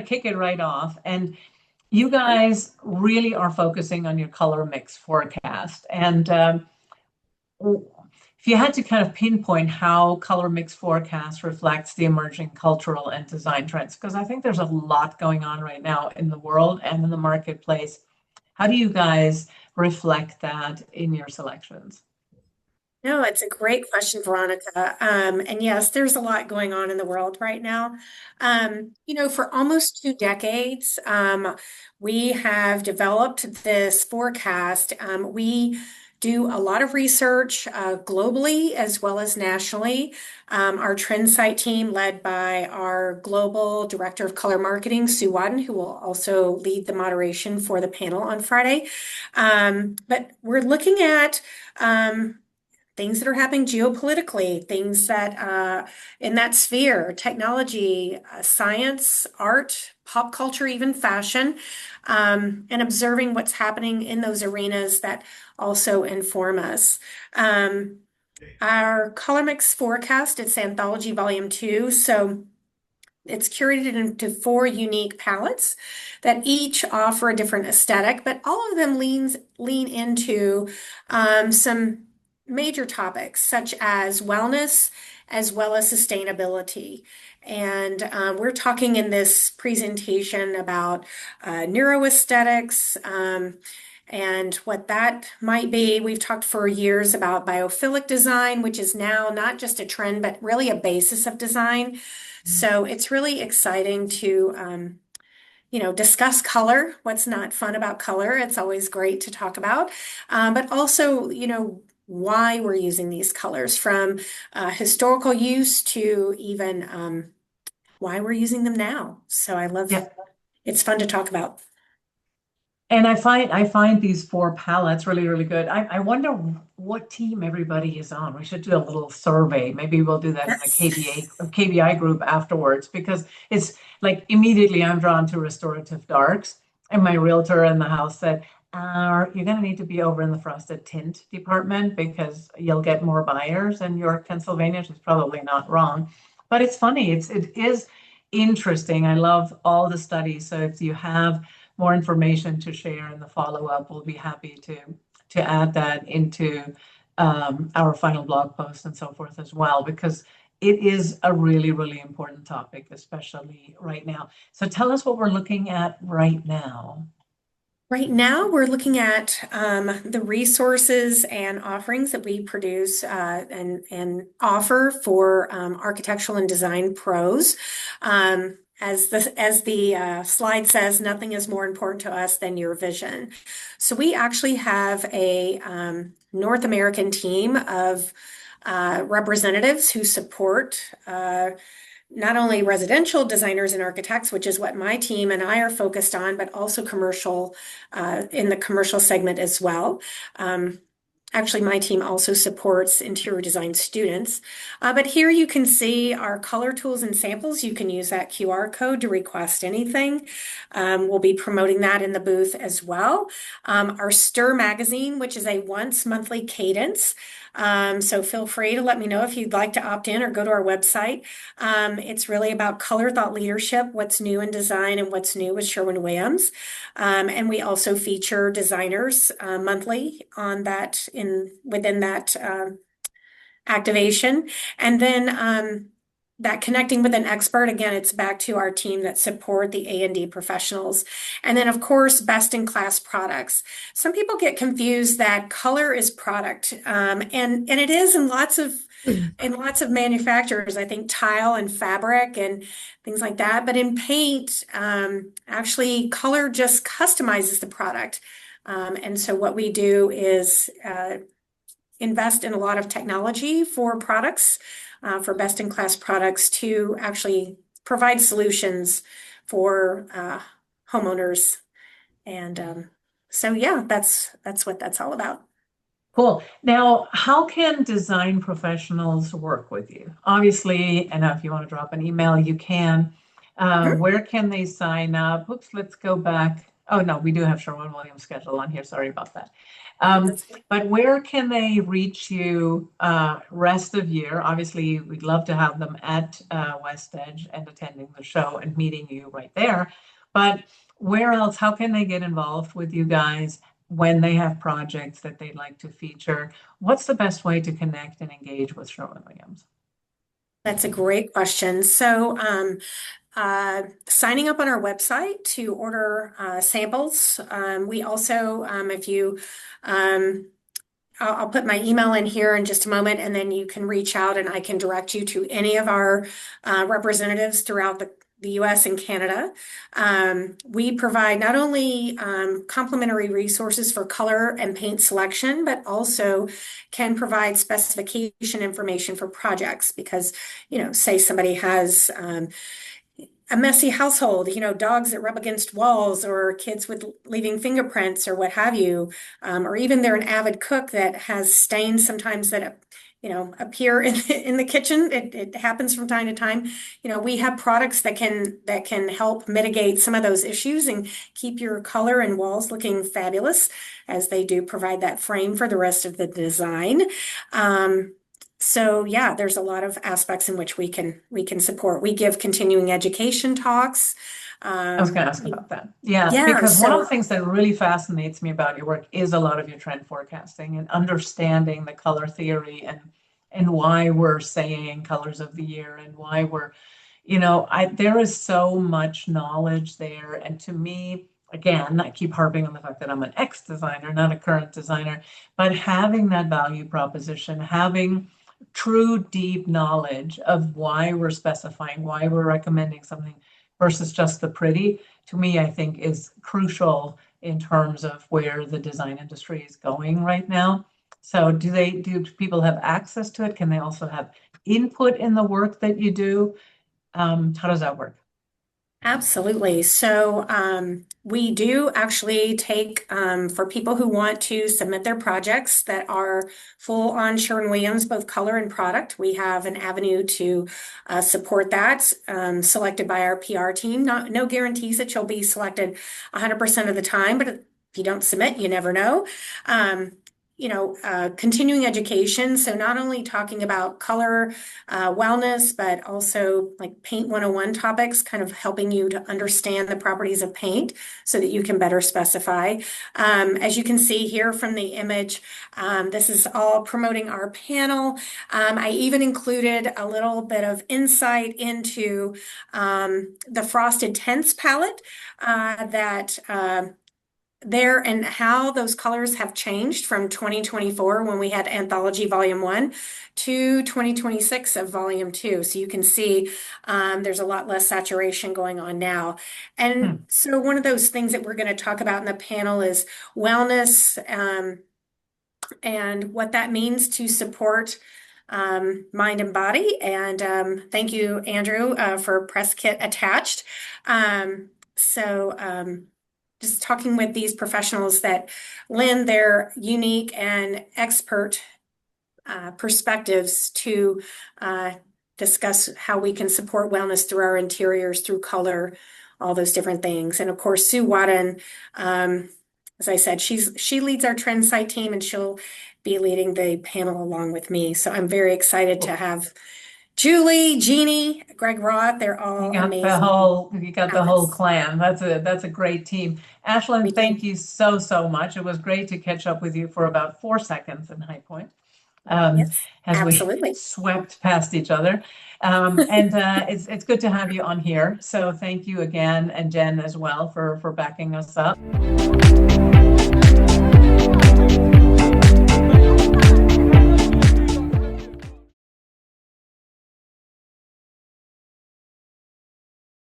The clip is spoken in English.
kick it right off. And you guys really are focusing on your color mix forecast. And if you had to kind of pinpoint how color mix forecast reflects the emerging cultural and design trends, because I think there's a lot going on right now in the world and in the marketplace. How do you guys reflect that in your selections? No, it's a great question, Veronica. And yes, there's a lot going on in the world right now. For almost 2 decades, we have developed this forecast. We do a lot of research globally as well as nationally. Our Trend Site team, led by our Global Director of Color Marketing, Sue Wadden, who will also lead the moderation for the panel on Friday. But we're looking at things that are happening geopolitically, things that in that sphere, technology, science, art, pop culture, even fashion, and observing what's happening in those arenas that also inform us. Our color mix forecast, it's Anthology Volume 2. So it's curated into 4 unique palettes that each offer a different aesthetic, but all of them lean into some major topics such as wellness as well as sustainability. And we're talking in this presentation about neuroaesthetics and what that might be. We've talked for years about biophilic design, which is now not just a trend, but really a basis of design. So it's really exciting to discuss color. What's not fun about color? It's always great to talk about, but also, why we're using these colors, from historical use to even why we're using them now. So I love, Yeah. it's fun to talk about. And I find these 4 palettes really, really good. I wonder what team everybody is on. We should do a little survey. Maybe we'll do that in the Yes. KBI group afterwards, because it's like immediately I'm drawn to restorative darks. And my realtor in the house said, you're going to need to be over in the frosted tint department because you'll get more buyers in York, Pennsylvania. She's probably not wrong. But it's funny. It is interesting. I love all the studies. So if you have more information to share in the follow-up, we'll be happy to add that into our final blog post and so forth as well, because it is a really, really important topic, especially right now. So tell us what we're looking at right now. Right now, we're looking at the resources and offerings that we produce and offer for architectural and design pros. As the slide says, nothing is more important to us than your vision. So we actually have a North American team of representatives who support not only residential designers and architects, which is what my team and I are focused on, but also commercial in the commercial segment as well. Actually, my team also supports interior design students. But here you can see our color tools and samples. You can use that QR code to request anything. We'll be promoting that in the booth as well. Our Stir magazine, which is a once monthly cadence. So feel free to let me know if you'd like to opt in or go to our website. It's really about color thought leadership, what's new in design and what's new with Sherwin-Williams. And we also feature designers monthly on that within that activation. And then that connecting with an expert, again, it's back to our team that support the A&D professionals. And then, of course, best in class products. Some people get confused that color is product, and it is in lots of manufacturers. I think tile and fabric and things like that. But in paint, actually, color just customizes the product. And so what we do is invest in a lot of technology for products, for best-in-class products, to actually provide solutions for homeowners. And so, yeah, that's what that's all about. Cool. Now, how can design professionals work with you? Obviously, and if you want to drop an email, you can. Mhm. Where can they sign up? Oops, let's go back Oh, no, we do have Sherwin-Williams schedule on here. Sorry about that. That's great. But where can they reach you rest of year? Obviously, we'd love to have them at WestEdge and attending the show and meeting you right there. But where else? How can they get involved with you guys when they have projects that they'd like to feature? What's the best way to connect and engage with Sherwin-Williams? That's a great question. So, signing up on our website to order samples. We also, if you, I'll put my email in here in just a moment, and then you can reach out and I can direct you to any of our representatives throughout the US and Canada. We provide not only complimentary resources for color and paint selection, but also can provide specification information for projects because, say somebody has a messy household, dogs that rub against walls or kids with leaving fingerprints or what have you, or even they're an avid cook that has stains sometimes that appear in the kitchen. It happens from time to time. We have products that can help mitigate some of those issues and keep your color and walls looking fabulous, as they do provide that frame for the rest of the design. So yeah, there's a lot of aspects in which we can support. We give continuing education talks. I was going to ask about that. Yeah, Yeah, because one of so the things that really fascinates me about your work is a lot of your trend forecasting and understanding the color theory and why we're saying colors of the year and why we're, there is so much knowledge there. And to me, again, I keep harping on the fact that I'm an ex-designer, not a current designer, but having that value proposition, having true deep knowledge of why we're specifying, why we're recommending something versus just the pretty, to me, I think is crucial in terms of where the design industry is going right now. So do people have access to it? Can they also have input in the work that you do? How does that work? absolutely. So we do actually take for people who want to submit their projects that are full on Sherwin-Williams, both color and product. We have an avenue to support that, selected by our PR team. No guarantees that you'll be selected 100% of the time, but if you don't submit, you never know. Continuing education. So not only talking about color, wellness, but also like paint 101 topics, kind of helping you to understand the properties of paint so that you can better specify. As you can see here from the image, this is all promoting our panel. I even included a little bit of insight into the Frosted Tints palette that there and how those colors have changed from 2024 when we had Anthology Volume 1 to 2026 of Volume 2. So you can see there's a lot less saturation going on now. And so one of those things that we're going to talk about in the panel is wellness and what that means to support mind and body. And thank you, Andrew, for press kit attached. Just talking with these professionals that lend their unique and expert perspectives to discuss how we can support wellness through our interiors, through color, all those different things. And of course, Sue Wadden, as I said, she leads our trend site team and she'll be leading the panel along with me. So I'm very excited to have Julie, Jeannie, Greg Roth, they're all amazing. You got the whole clan. That's a great team. Ashlynn, thank you so much. It was great to catch up with you for about 4 seconds in High Point. Yes, as absolutely. We swept past each other. And it's good to have you on here. So thank you again, and Jen as well for backing us up.